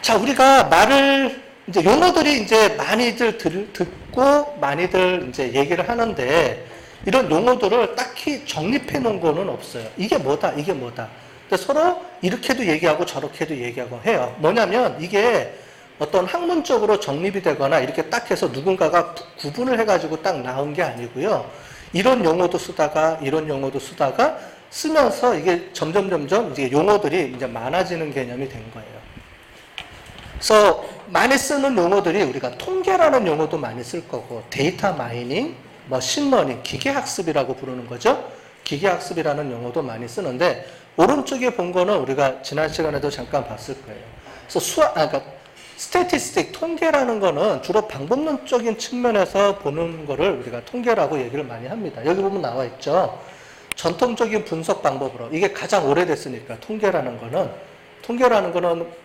자, 우리가 말을, 이제 용어들이 이제 많이들 듣고 많이들 이제 얘기를 하는데, 이런 용어들을 딱히 정립해 놓은 거는 없어요. 이게 뭐다, 이게 뭐다. 근데 서로 이렇게도 얘기하고 저렇게도 얘기하고 해요. 뭐냐면 이게 어떤 학문적으로 정립이 되거나 이렇게 딱 해서 누군가가 구분을 해가지고 딱 나온 게 아니고요. 이런 용어도 쓰다가 이런 용어도 쓰다가 쓰면서 이게 점점 이제 용어들이 이제 많아지는 개념이 된 거예요. 그래서 많이 쓰는 용어들이 우리가 통계라는 용어도 많이 쓸 거고, 데이터 마이닝, 머신러닝, 기계학습이라고 부르는 거죠. 기계학습이라는 용어도 많이 쓰는데, 오른쪽에 본 거는 우리가 지난 시간에도 잠깐 봤을 거예요. 그래서 그러니까 스태티스틱, 통계라는 거는 주로 방법론적인 측면에서 보는 거를 우리가 통계라고 얘기를 많이 합니다. 여기 보면 나와 있죠. 전통적인 분석 방법으로, 이게 가장 오래됐으니까 통계라는 거는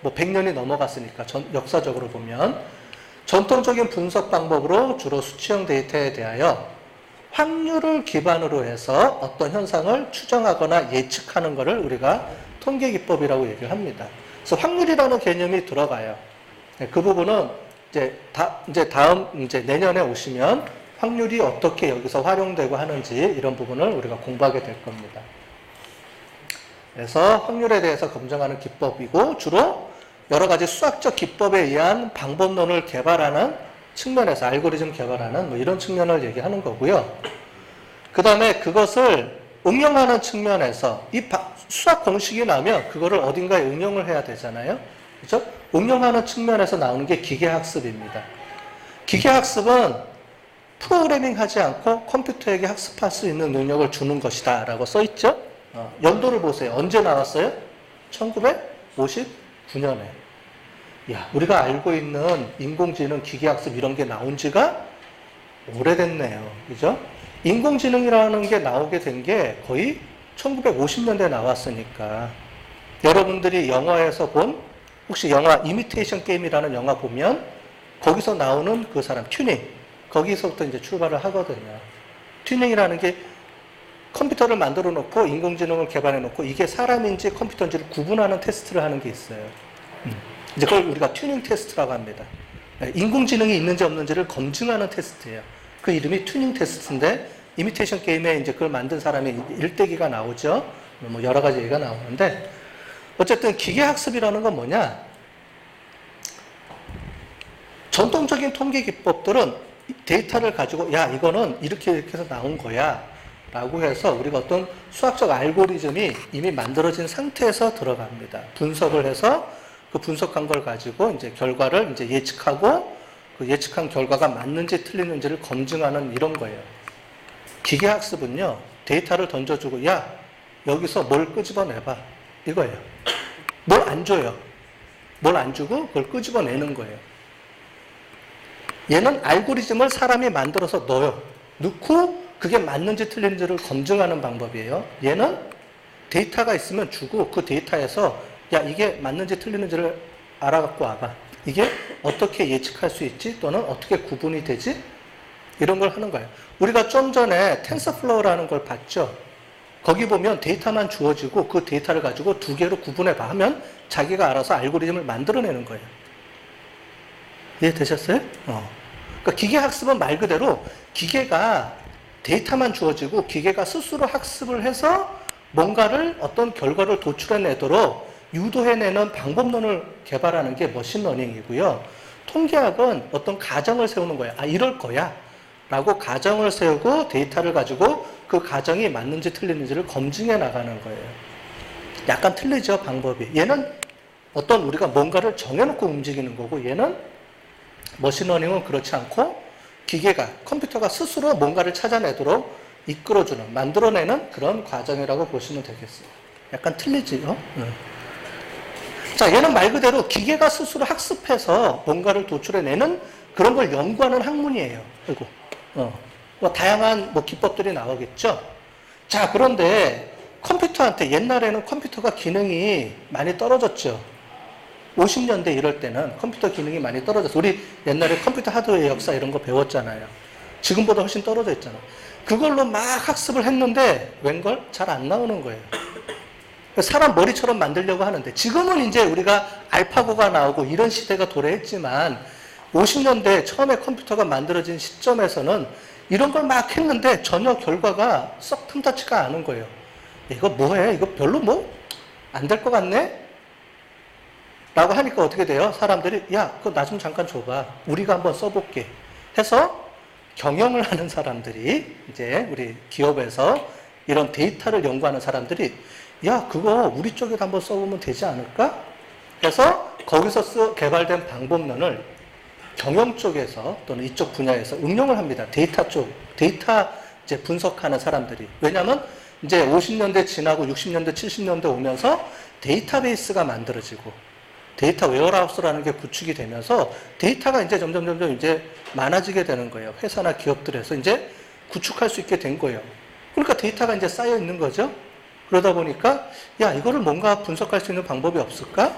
뭐 100년이 넘어갔으니까 역사적으로 보면 전통적인 분석 방법으로 주로 수치형 데이터에 대하여 확률을 기반으로 해서 어떤 현상을 추정하거나 예측하는 것을 우리가 통계 기법이라고 얘기를 합니다. 그래서 확률이라는 개념이 들어가요. 그 부분은 이제 내년에 오시면 확률이 어떻게 여기서 활용되고 하는지 이런 부분을 우리가 공부하게 될 겁니다. 그래서 확률에 대해서 검증하는 기법이고, 주로 여러 가지 수학적 기법에 의한 방법론을 개발하는 측면에서 알고리즘 개발하는 뭐 이런 측면을 얘기하는 거고요. 그 다음에 그것을 응용하는 측면에서 이 수학 공식이 나오면 그거를 어딘가에 응용을 해야 되잖아요. 그렇죠? 응용하는 측면에서 나오는 게 기계학습입니다. 기계학습은 프로그래밍 하지 않고 컴퓨터에게 학습할 수 있는 능력을 주는 것이다 라고 써있죠. 연도를 보세요. 언제 나왔어요? 1959년에. 야, 우리가 알고 있는 인공지능, 기계학습 이런 게 나온 지가 오래됐네요. 그죠? 인공지능이라는 게 나오게 된 게 거의 1950년대에 나왔으니까, 여러분들이 영화에서 본, 혹시 영화 이미테이션 게임이라는 영화 보면 거기서 나오는 그 사람 튜닝, 거기서부터 이제 출발을 하거든요. 튜닝이라는 게 컴퓨터를 만들어 놓고 인공지능을 개발해 놓고 이게 사람인지 컴퓨터인지를 구분하는 테스트를 하는 게 있어요. 이제 그걸 우리가 튜닝 테스트라고 합니다. 인공지능이 있는지 없는지를 검증하는 테스트예요. 그 이름이 튜닝 테스트인데, 이미테이션 게임에 이제 그걸 만든 사람이 일대기가 나오죠. 뭐 여러 가지 얘기가 나오는데, 어쨌든 기계학습이라는 건 뭐냐? 전통적인 통계 기법들은 데이터를 가지고, 야, 이거는 이렇게 해서 나온 거야 라고 해서 우리가 어떤 수학적 알고리즘이 이미 만들어진 상태에서 들어갑니다. 분석을 해서 그 분석한 걸 가지고 이제 결과를 이제 예측하고, 그 예측한 결과가 맞는지 틀리는지를 검증하는 이런 거예요. 기계학습은요, 데이터를 던져주고, 야, 여기서 뭘 끄집어내봐. 이거예요. 뭘 안 줘요. 뭘 안 주고 그걸 끄집어내는 거예요. 얘는 알고리즘을 사람이 만들어서 넣어요. 넣고 그게 맞는지 틀린지를 검증하는 방법이에요. 얘는 데이터가 있으면 주고 그 데이터에서 야, 이게 맞는지 틀리는지를 알아갖고 와봐. 이게 어떻게 예측할 수 있지? 또는 어떻게 구분이 되지? 이런 걸 하는 거예요. 우리가 좀 전에 텐서플로우라는 걸 봤죠. 거기 보면 데이터만 주어지고 그 데이터를 가지고 두 개로 구분해봐 하면 자기가 알아서 알고리즘을 만들어내는 거예요. 이해되셨어요? 그러니까 기계학습은 말 그대로 기계가 데이터만 주어지고 기계가 스스로 학습을 해서 뭔가를 어떤 결과를 도출해내도록 유도해내는 방법론을 개발하는 게 머신러닝이고요. 통계학은 어떤 가정을 세우는 거예요. 아, 이럴 거야 라고 가정을 세우고 데이터를 가지고 그 가정이 맞는지 틀리는지를 검증해 나가는 거예요. 약간 틀리죠, 방법이. 얘는 어떤 우리가 뭔가를 정해놓고 움직이는 거고, 얘는 머신러닝은 그렇지 않고 기계가, 컴퓨터가 스스로 뭔가를 찾아내도록 이끌어주는, 만들어내는 그런 과정이라고 보시면 되겠어요. 약간 틀리지요? 자, 얘는 말 그대로 기계가 스스로 학습해서 뭔가를 도출해내는 그런 걸 연구하는 학문이에요. 그리고 뭐 다양한 뭐 기법들이 나오겠죠. 자, 그런데 컴퓨터한테, 옛날에는 컴퓨터가 기능이 많이 떨어졌죠. 50년대 이럴 때는 컴퓨터 기능이 많이 떨어졌어. 우리 옛날에 컴퓨터 하드웨어 역사 이런 거 배웠잖아요. 지금보다 훨씬 떨어져 있잖아. 그걸로 막 학습을 했는데 웬걸? 잘 안 나오는 거예요. 사람 머리처럼 만들려고 하는데 지금은 이제 우리가 알파고가 나오고 이런 시대가 도래했지만 50년대 처음에 컴퓨터가 만들어진 시점에서는 이런 걸 막 했는데 전혀 결과가 썩 탐탁지가 않은 거예요. 이거 뭐해? 이거 별로 뭐 안 될 것 같네? 라고 하니까 어떻게 돼요? 사람들이 야, 그거 나 좀 잠깐 줘봐. 우리가 한번 써볼게. 해서 경영을 하는 사람들이 이제 우리 기업에서 이런 데이터를 연구하는 사람들이 야, 그거 우리 쪽에도 한번 써보면 되지 않을까? 해서 거기서 개발된 방법론을 경영 쪽에서 또는 이쪽 분야에서 응용을 합니다. 데이터 이제 분석하는 사람들이. 왜냐하면 이제 50년대 지나고 60년대, 70년대 오면서 데이터베이스가 만들어지고 데이터 웨어하우스라는 게 구축이 되면서 데이터가 이제 점점 이제 많아지게 되는 거예요. 회사나 기업들에서 이제 구축할 수 있게 된 거예요. 그러니까 데이터가 이제 쌓여 있는 거죠. 그러다 보니까 야, 이거를 뭔가 분석할 수 있는 방법이 없을까?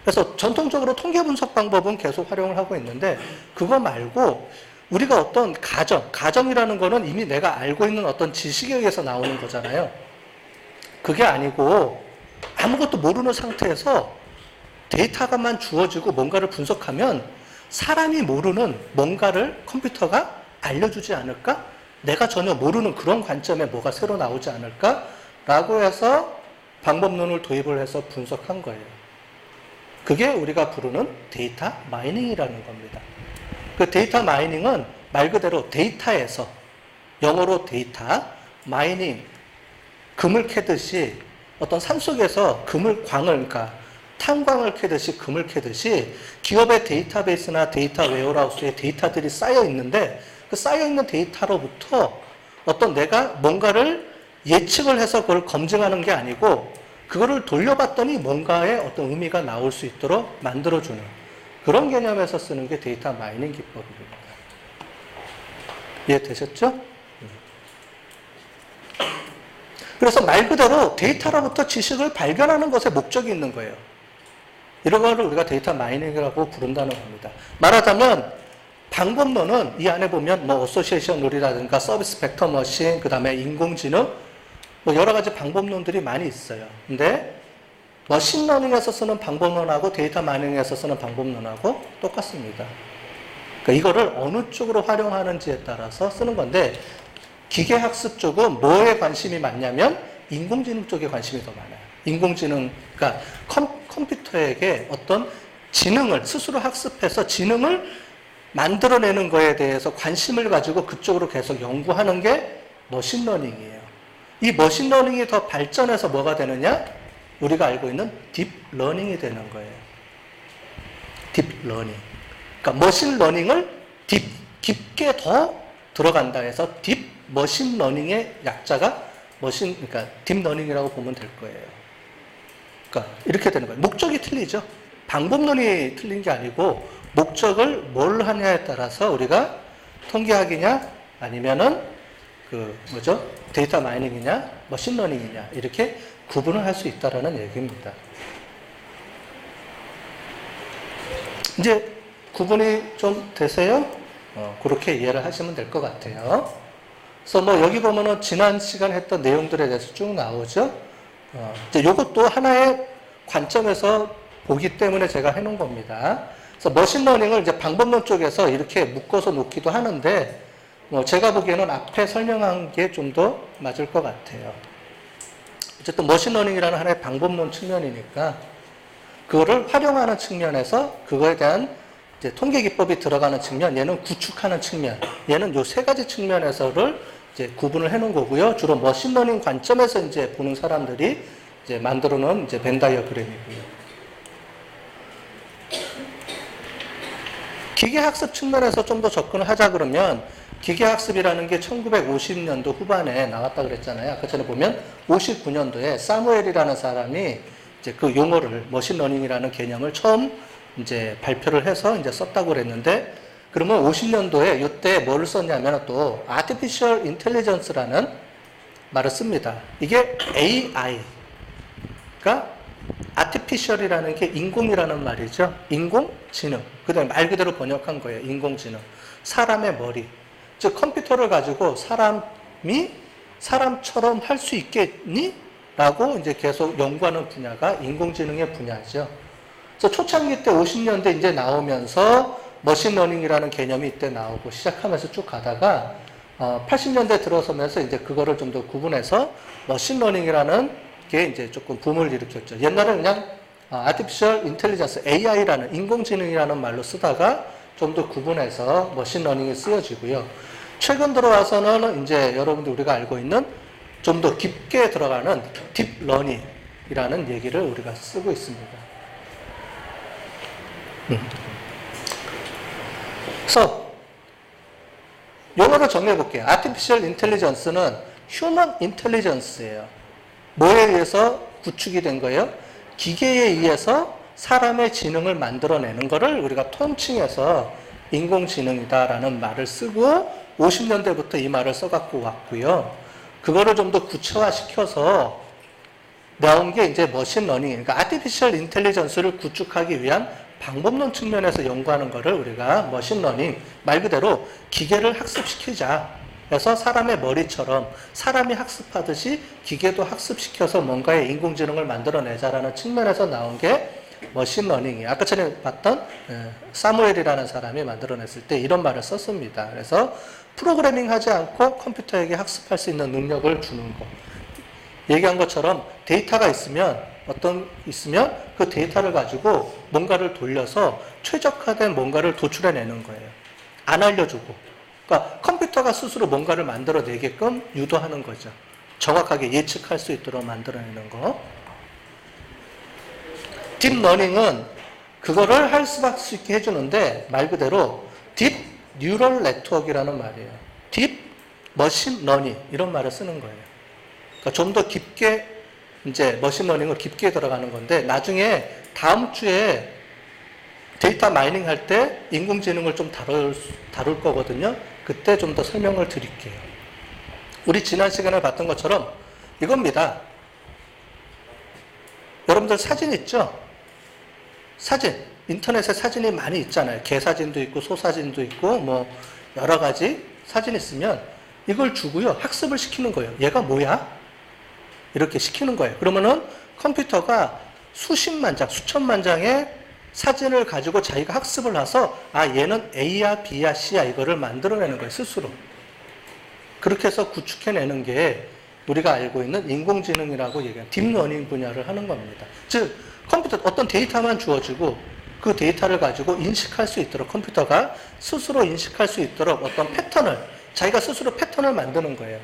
그래서 전통적으로 통계 분석 방법은 계속 활용을 하고 있는데 그거 말고 우리가 어떤 가정이라는 거는 이미 내가 알고 있는 어떤 지식에 의해서 나오는 거잖아요. 그게 아니고 아무것도 모르는 상태에서 데이터가만 주어지고 뭔가를 분석하면 사람이 모르는 뭔가를 컴퓨터가 알려주지 않을까? 내가 전혀 모르는 그런 관점에 뭐가 새로 나오지 않을까? 라고 해서 방법론을 도입을 해서 분석한 거예요. 그게 우리가 부르는 데이터 마이닝이라는 겁니다. 그 데이터 마이닝은 말 그대로 데이터에서 영어로 데이터, 마이닝, 금을 캐듯이 어떤 산속에서 그러니까 탄광을 캐듯이 금을 캐듯이 기업의 데이터베이스나 데이터 웨어하우스에 데이터들이 쌓여 있는데 그 쌓여 있는 데이터로부터 어떤 내가 뭔가를 예측을 해서 그걸 검증하는 게 아니고 그거를 돌려봤더니 뭔가의 어떤 의미가 나올 수 있도록 만들어주는 그런 개념에서 쓰는 게 데이터 마이닝 기법입니다. 이해되셨죠? 그래서 말 그대로 데이터로부터 지식을 발견하는 것에 목적이 있는 거예요. 이런 거를 우리가 데이터 마이닝이라고 부른다는 겁니다. 말하자면 방법론은 이 안에 보면 뭐 어소시에이션 룰이라든가 서비스 벡터 머신, 그 다음에 인공지능 뭐 여러 가지 방법론들이 많이 있어요. 근데 머신러닝에서 쓰는 방법론하고 데이터 마이닝에서 쓰는 방법론하고 똑같습니다. 그러니까 이거를 어느 쪽으로 활용하는지에 따라서 쓰는 건데 기계학습 쪽은 뭐에 관심이 많냐면 인공지능 쪽에 관심이 더 많아요. 인공지능, 그러니까 컴퓨터에게 어떤 지능을 스스로 학습해서 지능을 만들어내는 거에 대해서 관심을 가지고 그쪽으로 계속 연구하는 게 머신러닝이에요. 이 머신러닝이 더 발전해서 뭐가 되느냐? 우리가 알고 있는 딥러닝이 되는 거예요. 딥러닝. 그러니까 머신러닝을 깊게 더 들어간다 해서 딥머신러닝의 약자가 그러니까 딥러닝이라고 보면 될 거예요. 그러니까 이렇게 되는 거예요. 목적이 틀리죠. 방법론이 틀린 게 아니고 목적을 뭘 하냐에 따라서 우리가 통계학이냐 아니면은 데이터 마이닝이냐 머신러닝이냐 이렇게 구분을 할 수 있다라는 얘기입니다. 이제 구분이 좀 되세요? 그렇게 이해를 하시면 될 것 같아요. 그래서 뭐 여기 보면은 지난 시간 했던 내용들에 대해서 쭉 나오죠. 이제 이것도 하나의 관점에서 보기 때문에 제가 해놓은 겁니다. 그래서 머신러닝을 이제 방법론 쪽에서 이렇게 묶어서 놓기도 하는데 제가 보기에는 앞에 설명한 게 좀 더 맞을 것 같아요. 어쨌든 머신러닝이라는 하나의 방법론 측면이니까 그거를 활용하는 측면에서 그거에 대한 이제 통계 기법이 들어가는 측면, 얘는 구축하는 측면, 얘는 요 세 가지 측면에서를 이제 구분을 해놓은 거고요. 주로 머신러닝 관점에서 이제 보는 사람들이 이제 만들어 놓은 이제 벤 다이어그램이고요. 기계학습 측면에서 좀 더 접근을 하자 그러면 기계학습이라는 게 1950년도 후반에 나왔다 그랬잖아요. 아까 전에 보면 59년도에 사무엘이라는 사람이 이제 그 용어를 머신러닝이라는 개념을 처음 이제 발표를 해서 이제 썼다고 그랬는데 그러면 50년도에 이때 뭐를 썼냐면 또 artificial intelligence라는 말을 씁니다. 이게 AI. 그러니까 artificial이라는 게 인공이라는 말이죠. 인공지능. 그 다음에 말 그대로 번역한 거예요. 인공지능. 사람의 머리. 즉 컴퓨터를 가지고 사람이 사람처럼 할 수 있겠니? 라고 이제 계속 연구하는 분야가 인공지능의 분야죠. 그래서 초창기 때 50년대 이제 나오면서 머신러닝이라는 개념이 이때 나오고 시작하면서 쭉 가다가 80년대 들어서면서 이제 그거를 좀 더 구분해서 머신러닝이라는 게 이제 조금 붐을 일으켰죠. 옛날에 그냥 아티피셜 인텔리전스 AI라는 인공지능이라는 말로 쓰다가 좀 더 구분해서 머신러닝이 쓰여지고요. 최근 들어와서는 이제 여러분들 우리가 알고 있는 좀 더 깊게 들어가는 딥러닝이라는 얘기를 우리가 쓰고 있습니다. 그래서 용어를 정리해 볼게요. Artificial Intelligence는 Human Intelligence예요. 뭐에 의해서 구축이 된 거예요? 기계에 의해서 사람의 지능을 만들어내는 거를 우리가 통칭해서 인공지능이다라는 말을 쓰고 50년대부터 이 말을 써갖고 왔고요. 그거를 좀 더 구체화시켜서 나온 게 이제 머신러닝, 그러니까 아티피셜 인텔리전스를 구축하기 위한 방법론 측면에서 연구하는 거를 우리가 머신러닝, 말 그대로 기계를 학습시키자. 그래서 사람의 머리처럼 사람이 학습하듯이 기계도 학습시켜서 뭔가의 인공지능을 만들어내자라는 측면에서 나온 게 머신러닝이에요. 아까 전에 봤던 사무엘이라는 사람이 만들어냈을 때 이런 말을 썼습니다. 그래서 프로그래밍 하지 않고 컴퓨터에게 학습할 수 있는 능력을 주는 거. 얘기한 것처럼 데이터가 있으면 그 데이터를 가지고 뭔가를 돌려서 최적화된 뭔가를 도출해내는 거예요. 안 알려주고. 그러니까 컴퓨터가 스스로 뭔가를 만들어내게끔 유도하는 거죠. 정확하게 예측할 수 있도록 만들어내는 거. 딥러닝은 그거를 할 수밖에 있게 해주는데 말 그대로 딥 뉴럴 네트워크라는 말이에요. 딥 머신 러닝 이런 말을 쓰는 거예요. 그러니까 좀 더 깊게 이제 머신러닝을 깊게 들어가는 건데 나중에 다음 주에 데이터 마이닝 할 때 인공지능을 좀 다룰 거거든요. 그때 좀 더 설명을 드릴게요. 우리 지난 시간에 봤던 것처럼 이겁니다. 여러분들 사진 있죠? 사진. 인터넷에 사진이 많이 있잖아요. 개 사진도 있고 소 사진도 있고 뭐 여러 가지 사진 있으면 이걸 주고요. 학습을 시키는 거예요. 얘가 뭐야? 이렇게 시키는 거예요. 그러면은 컴퓨터가 수십만 장, 수천만 장의 사진을 가지고 자기가 학습을 해서 얘는 A야, B야, C야 이거를 만들어내는 거예요. 스스로. 그렇게 해서 구축해내는 게 우리가 알고 있는 인공지능이라고 얘기하는 딥러닝 분야를 하는 겁니다. 즉 컴퓨터 어떤 데이터만 주어지고 그 데이터를 가지고 인식할 수 있도록 컴퓨터가 스스로 인식할 수 있도록 어떤 패턴을 자기가 스스로 패턴을 만드는 거예요.